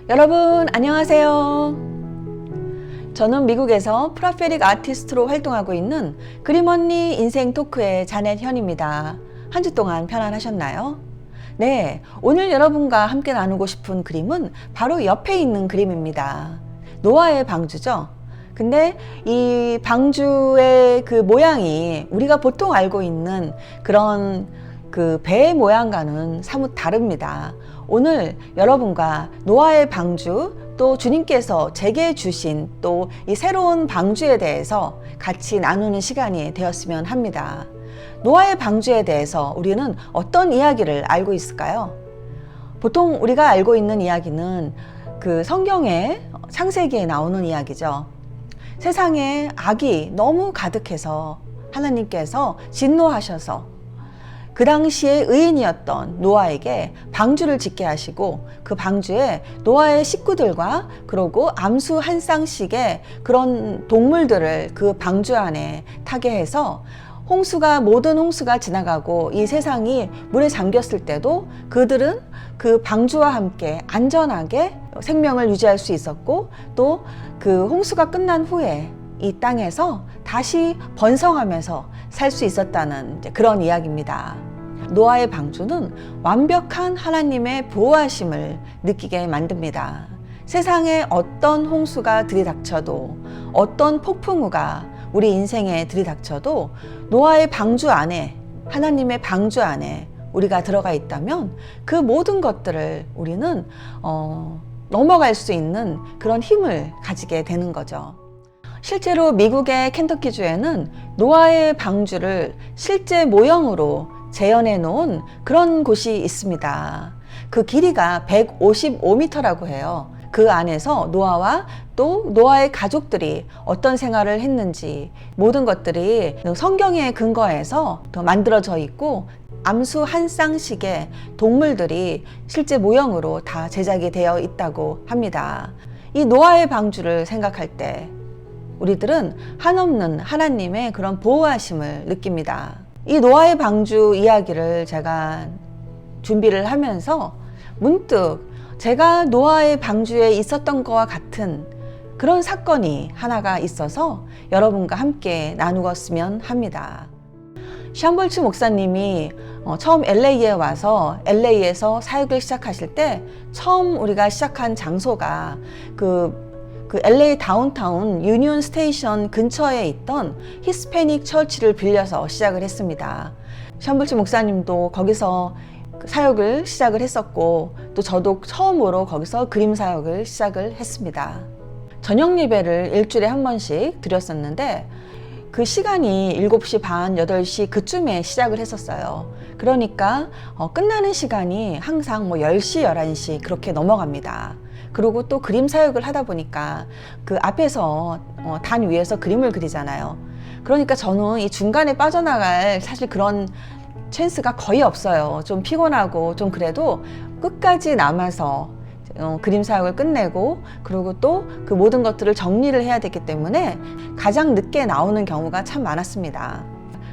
여러분 안녕하세요. 저는 미국에서 프라페릭 아티스트로 활동하고 있는 그림언니 인생 토크의 자넷 현입니다. 한 주 동안 편안하셨나요? 네, 오늘 여러분과 함께 나누고 싶은 그림은 바로 옆에 있는 그림입니다. 노아의 방주죠. 근데 이 방주의 그 모양이 우리가 보통 알고 있는 그런 그 배의 모양과는 사뭇 다릅니다. 오늘 여러분과 노아의 방주, 또 주님께서 제게 주신 또 이 새로운 방주에 대해서 같이 나누는 시간이 되었으면 합니다. 노아의 방주에 대해서 우리는 어떤 이야기를 알고 있을까요? 보통 우리가 알고 있는 이야기는 그 성경의 창세기에 나오는 이야기죠. 세상에 악이 너무 가득해서 하나님께서 진노하셔서 그 당시에 의인이었던 노아에게 방주를 짓게 하시고 그 방주에 노아의 식구들과 그리고 암수 한 쌍씩의 그런 동물들을 그 방주 안에 타게 해서 모든 홍수가 지나가고 이 세상이 물에 잠겼을 때도 그들은 그 방주와 함께 안전하게 생명을 유지할 수 있었고, 또 그 홍수가 끝난 후에 이 땅에서 다시 번성하면서 살 수 있었다는 그런 이야기입니다. 노아의 방주는 완벽한 하나님의 보호하심을 느끼게 만듭니다. 세상에 어떤 홍수가 들이닥쳐도, 어떤 폭풍우가 우리 인생에 들이닥쳐도 노아의 방주 안에, 하나님의 방주 안에 우리가 들어가 있다면 그 모든 것들을 우리는 넘어갈 수 있는 그런 힘을 가지게 되는 거죠. 실제로 미국의 켄터키주에는 노아의 방주를 실제 모형으로 재현해 놓은 그런 곳이 있습니다. 그 길이가 155m라고 해요. 그 안에서 노아와 또 노아의 가족들이 어떤 생활을 했는지 모든 것들이 성경에 근거해서 만들어져 있고, 암수 한 쌍씩의 동물들이 실제 모형으로 다 제작이 되어 있다고 합니다. 이 노아의 방주를 생각할 때 우리들은 한없는 하나님의 그런 보호하심을 느낍니다. 이 노아의 방주 이야기를 제가 준비를 하면서 문득 제가 노아의 방주에 있었던 것과 같은 그런 사건이 하나가 있어서 여러분과 함께 나누었으면 합니다. 샴볼츠 목사님이 처음 LA에 와서 LA에서 사역을 시작하실 때 처음 우리가 시작한 장소가 그 LA 다운타운 유니온 스테이션 근처에 있던 히스패닉 처치를 빌려서 시작을 했습니다. 샴볼츠 목사님도 거기서 사역을 시작을 했었고, 또 저도 처음으로 거기서 그림 사역을 시작을 했습니다. 저녁 예배를 일주일에 한 번씩 드렸었는데 그 시간이 7시 반, 8시 그쯤에 시작을 했었어요. 그러니까 끝나는 시간이 항상 10시, 11시 그렇게 넘어갑니다. 그리고 또 그림 사역을 하다 보니까 그 앞에서 단 위에서 그림을 그리잖아요. 그러니까 저는 이 중간에 빠져나갈 사실 그런 찬스가 거의 없어요. 좀 피곤하고 좀 그래도 끝까지 남아서 그림 사역을 끝내고, 그리고 또 그 모든 것들을 정리를 해야 되기 때문에 가장 늦게 나오는 경우가 참 많았습니다.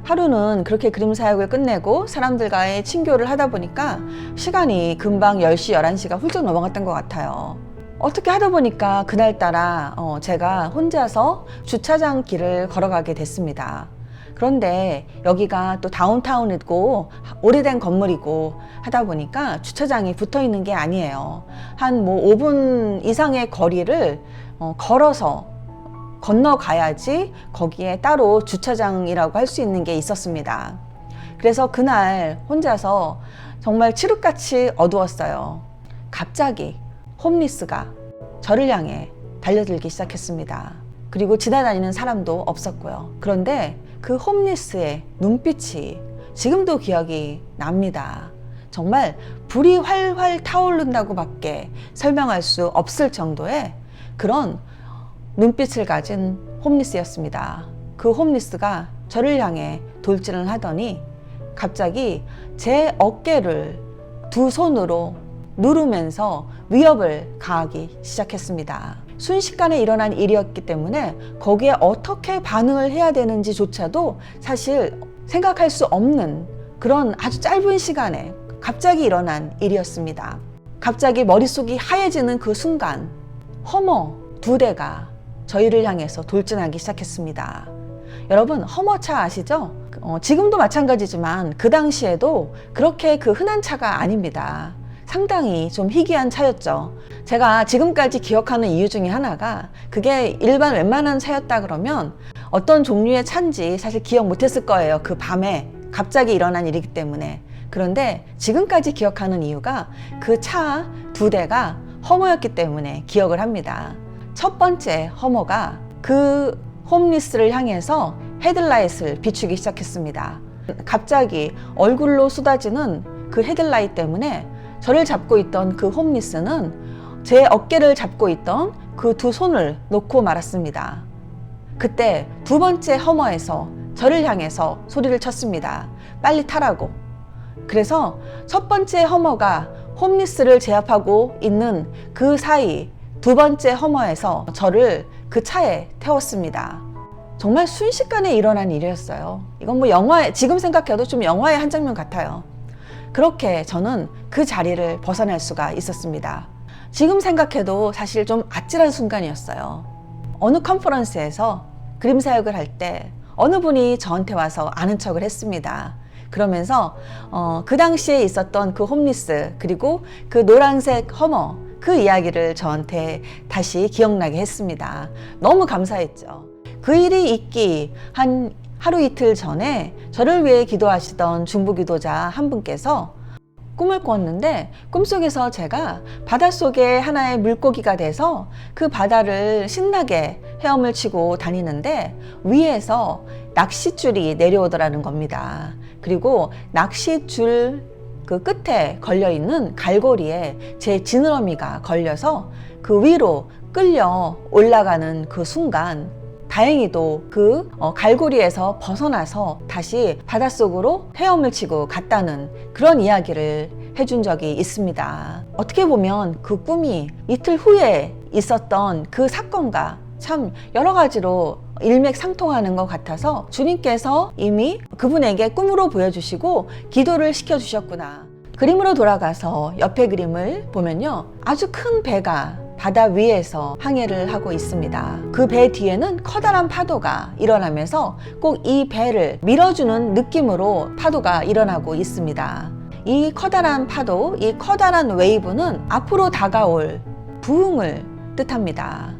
하루는 그렇게 그림 사역을 끝내고 사람들과의 친교를 하다 보니까 시간이 금방 10시, 11시가 훌쩍 넘어갔던 것 같아요. 어떻게 하다 보니까 그날따라 제가 혼자서 주차장 길을 걸어가게 됐습니다. 그런데 여기가 또 다운타운이고 오래된 건물이고 하다 보니까 주차장이 붙어 있는 게 아니에요. 한 5분 이상의 거리를 걸어서 건너가야지 거기에 따로 주차장이라고 할 수 있는 게 있었습니다. 그래서 그날 혼자서 정말 칠흑같이 어두웠어요. 갑자기 홈리스가 저를 향해 달려들기 시작했습니다. 그리고 지나다니는 사람도 없었고요. 그런데 그 홈리스의 눈빛이 지금도 기억이 납니다. 정말 불이 활활 타오른다고 밖에 설명할 수 없을 정도의 그런 눈빛을 가진 홈리스였습니다. 그 홈리스가 저를 향해 돌진을 하더니 갑자기 제 어깨를 두 손으로 누르면서 위협을 가하기 시작했습니다. 순식간에 일어난 일이었기 때문에 거기에 어떻게 반응을 해야 되는지조차도 사실 생각할 수 없는 그런 아주 짧은 시간에 갑자기 일어난 일이었습니다. 갑자기 머릿속이 하얘지는 그 순간 허머 2대가 저희를 향해서 돌진하기 시작했습니다. 여러분, 허머차 아시죠? 지금도 마찬가지지만 그 당시에도 그렇게 그 흔한 차가 아닙니다. 상당히 좀 희귀한 차였죠. 제가 지금까지 기억하는 이유 중에 하나가, 그게 일반 웬만한 차였다 그러면 어떤 종류의 차인지 사실 기억 못했을 거예요. 그 밤에 갑자기 일어난 일이기 때문에. 그런데 지금까지 기억하는 이유가 그 차 2대가 허머였기 때문에 기억을 합니다. 첫 번째 허머가 그 홈리스를 향해서 헤드라이트를 비추기 시작했습니다. 갑자기 얼굴로 쏟아지는 그 헤드라이트 때문에 저를 잡고 있던 그 홈리스는 제 어깨를 잡고 있던 그 2 손을 놓고 말았습니다. 그때 2번째 허머에서 저를 향해서 소리를 쳤습니다. 빨리 타라고. 그래서 첫 번째 허머가 홈리스를 제압하고 있는 그 사이 2번째 허머에서 저를 그 차에 태웠습니다. 정말 순식간에 일어난 일이었어요. 이건 뭐 영화에, 지금 생각해도 좀 영화의 한 장면 같아요. 그렇게 저는 그 자리를 벗어날 수가 있었습니다. 지금 생각해도 사실 좀 아찔한 순간이었어요. 어느 컨퍼런스에서 그림 사역을 할 때 어느 분이 저한테 와서 아는 척을 했습니다. 그러면서 그 당시에 있었던 그 홈리스, 그리고 그 노란색 허머, 그 이야기를 저한테 다시 기억나게 했습니다. 너무 감사했죠. 그 일이 있기 한 하루 이틀 전에 저를 위해 기도하시던 중부기도자 한 분께서 꿈을 꿨는데, 꿈속에서 제가 바닷속에 하나의 물고기가 돼서 그 바다를 신나게 헤엄을 치고 다니는데 위에서 낚싯줄이 내려오더라는 겁니다. 그리고 낚싯줄 그 끝에 걸려있는 갈고리에 제 지느러미가 걸려서 그 위로 끌려 올라가는 그 순간, 다행히도 그 갈고리에서 벗어나서 다시 바닷속으로 헤엄을 치고 갔다는 그런 이야기를 해준 적이 있습니다. 어떻게 보면 그 꿈이 이틀 후에 있었던 그 사건과 참 여러 가지로 일맥상통하는 것 같아서 주님께서 이미 그분에게 꿈으로 보여주시고 기도를 시켜주셨구나. 그림으로 돌아가서 옆에 그림을 보면요, 아주 큰 배가 바다 위에서 항해를 하고 있습니다. 그 배 뒤에는 커다란 파도가 일어나면서 꼭 이 배를 밀어주는 느낌으로 파도가 일어나고 있습니다. 이 커다란 파도, 이 커다란 웨이브는 앞으로 다가올 부흥을 뜻합니다.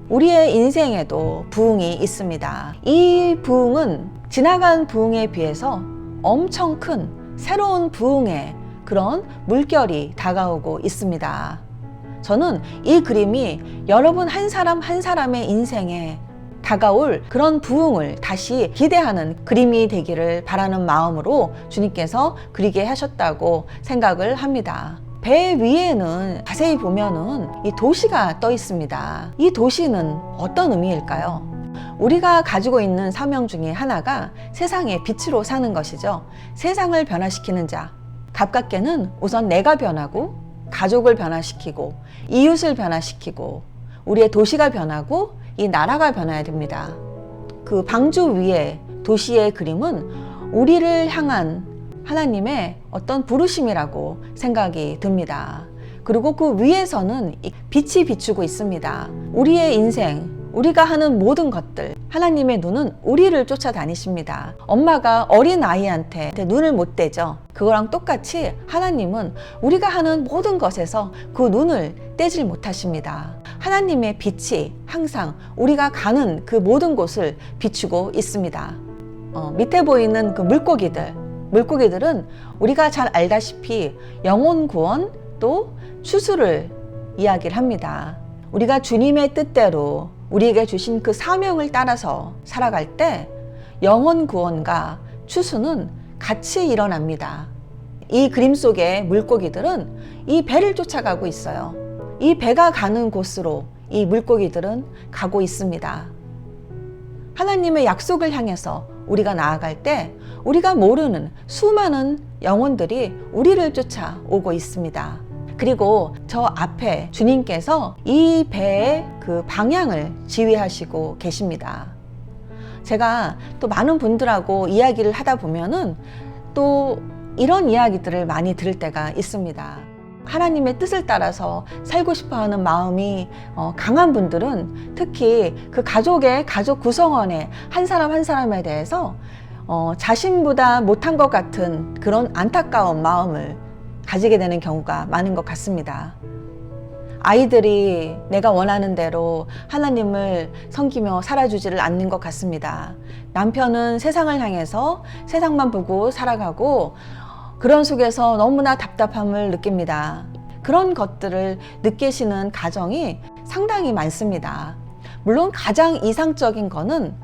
우리의 인생에도 부흥이 있습니다. 이 부흥은 지나간 부흥에 비해서 엄청 큰 새로운 부흥의 그런 물결이 다가오고 있습니다. 저는 이 그림이 여러분 한 사람 한 사람의 인생에 다가올 그런 부흥을 다시 기대하는 그림이 되기를 바라는 마음으로 주님께서 그리게 하셨다고 생각을 합니다. 배 위에는 자세히 보면은 이 도시가 떠 있습니다. 이 도시는 어떤 의미일까요? 우리가 가지고 있는 사명 중에 하나가 세상의 빛으로 사는 것이죠. 세상을 변화시키는 자. 가깝게는 우선 내가 변하고, 가족을 변화시키고, 이웃을 변화시키고, 우리의 도시가 변하고 이 나라가 변해야 됩니다. 그 방주 위에 도시의 그림은 우리를 향한 하나님의 어떤 부르심이라고 생각이 듭니다. 그리고 그 위에서는 빛이 비추고 있습니다. 우리의 인생, 우리가 하는 모든 것들, 하나님의 눈은 우리를 쫓아다니십니다. 엄마가 어린 아이한테 눈을 못 떼죠. 그거랑 똑같이 하나님은 우리가 하는 모든 것에서 그 눈을 떼질 못하십니다. 하나님의 빛이 항상 우리가 가는 그 모든 곳을 비추고 있습니다. 밑에 보이는 그 물고기들은 우리가 잘 알다시피 영혼 구원 또 추수를 이야기를 합니다. 우리가 주님의 뜻대로 우리에게 주신 그 사명을 따라서 살아갈 때 영혼 구원과 추수는 같이 일어납니다. 이 그림 속의 물고기들은 이 배를 쫓아가고 있어요. 이 배가 가는 곳으로 이 물고기들은 가고 있습니다. 하나님의 약속을 향해서 우리가 나아갈 때 우리가 모르는 수많은 영혼들이 우리를 쫓아오고 있습니다. 그리고 저 앞에 주님께서 이 배의 그 방향을 지휘하시고 계십니다. 제가 또 많은 분들하고 이야기를 하다 보면은 또 이런 이야기들을 많이 들을 때가 있습니다. 하나님의 뜻을 따라서 살고 싶어 하는 마음이 강한 분들은 특히 그 가족 구성원의 한 사람 한 사람에 대해서 자신보다 못한 것 같은 그런 안타까운 마음을 가지게 되는 경우가 많은 것 같습니다. 아이들이 내가 원하는 대로 하나님을 섬기며 살아주지를 않는 것 같습니다. 남편은 세상을 향해서 세상만 보고 살아가고 그런 속에서 너무나 답답함을 느낍니다. 그런 것들을 느끼시는 가정이 상당히 많습니다. 물론 가장 이상적인 거는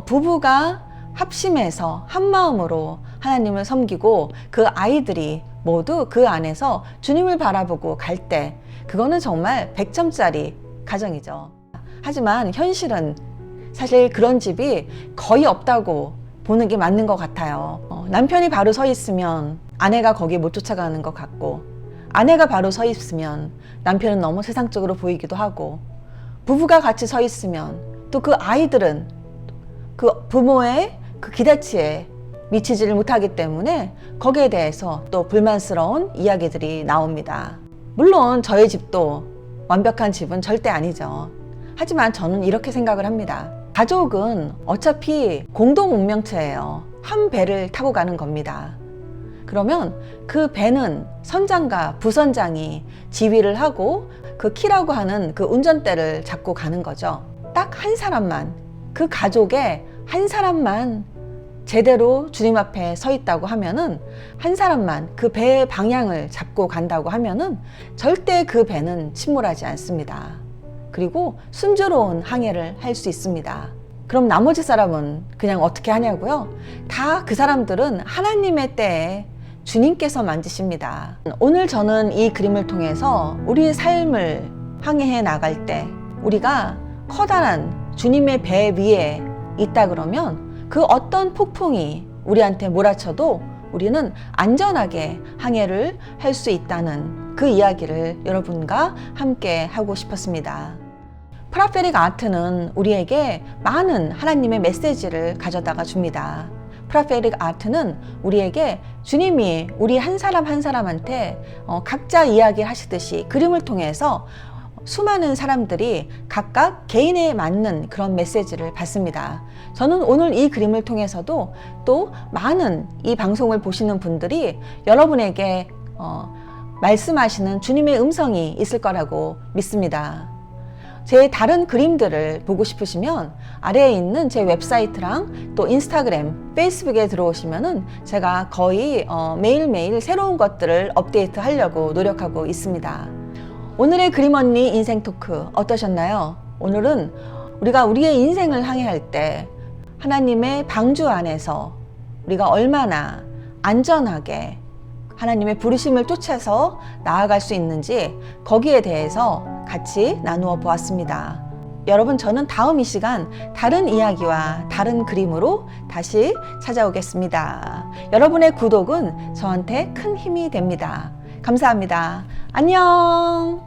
부부가 합심해서 한마음으로 하나님을 섬기고 그 아이들이 모두 그 안에서 주님을 바라보고 갈 때 그거는 정말 100점짜리 가정이죠. 하지만 현실은 사실 그런 집이 거의 없다고 보는 게 맞는 것 같아요. 남편이 바로 서 있으면 아내가 거기에 못 쫓아가는 것 같고, 아내가 바로 서 있으면 남편은 너무 세상적으로 보이기도 하고, 부부가 같이 서 있으면 또 그 아이들은 그 부모의 그 기대치에 미치지를 못하기 때문에 거기에 대해서 또 불만스러운 이야기들이 나옵니다. 물론 저희 집도 완벽한 집은 절대 아니죠. 하지만 저는 이렇게 생각을 합니다. 가족은 어차피 공동 운명체예요. 한 배를 타고 가는 겁니다. 그러면 그 배는 선장과 부선장이 지휘를 하고 그 키라고 하는 그 운전대를 잡고 가는 거죠. 딱 한 사람만, 그 가족의 한 사람만 제대로 주님 앞에 서 있다고 하면은, 한 사람만 그 배의 방향을 잡고 간다고 하면은 절대 그 배는 침몰하지 않습니다. 그리고 순조로운 항해를 할 수 있습니다. 그럼 나머지 사람은 그냥 어떻게 하냐고요? 다 그 사람들은 하나님의 때에 주님께서 만지십니다. 오늘 저는 이 그림을 통해서 우리의 삶을 항해해 나갈 때 우리가 커다란 주님의 배 위에 있다 그러면 그 어떤 폭풍이 우리한테 몰아쳐도 우리는 안전하게 항해를 할 수 있다는 그 이야기를 여러분과 함께 하고 싶었습니다. 프라페릭 아트는 우리에게 많은 하나님의 메시지를 가져다가 줍니다. 프라페릭 아트는 우리에게 주님이 우리 한 사람 한 사람한테 각자 이야기하시듯이 그림을 통해서 수많은 사람들이 각각 개인에 맞는 그런 메시지를 받습니다. 저는 오늘 이 그림을 통해서도 또 많은 이 방송을 보시는 분들이 여러분에게 말씀하시는 주님의 음성이 있을 거라고 믿습니다. 제 다른 그림들을 보고 싶으시면 아래에 있는 제 웹사이트랑 또 인스타그램, 페이스북에 들어오시면은 제가 거의 매일매일 새로운 것들을 업데이트 하려고 노력하고 있습니다. 오늘의 그림 언니 인생 토크 어떠셨나요? 오늘은 우리가 우리의 인생을 항해할 때 하나님의 방주 안에서 우리가 얼마나 안전하게 하나님의 부르심을 쫓아서 나아갈 수 있는지 거기에 대해서 같이 나누어 보았습니다. 여러분, 저는 다음 이 시간 다른 이야기와 다른 그림으로 다시 찾아오겠습니다. 여러분의 구독은 저한테 큰 힘이 됩니다. 감사합니다. 안녕.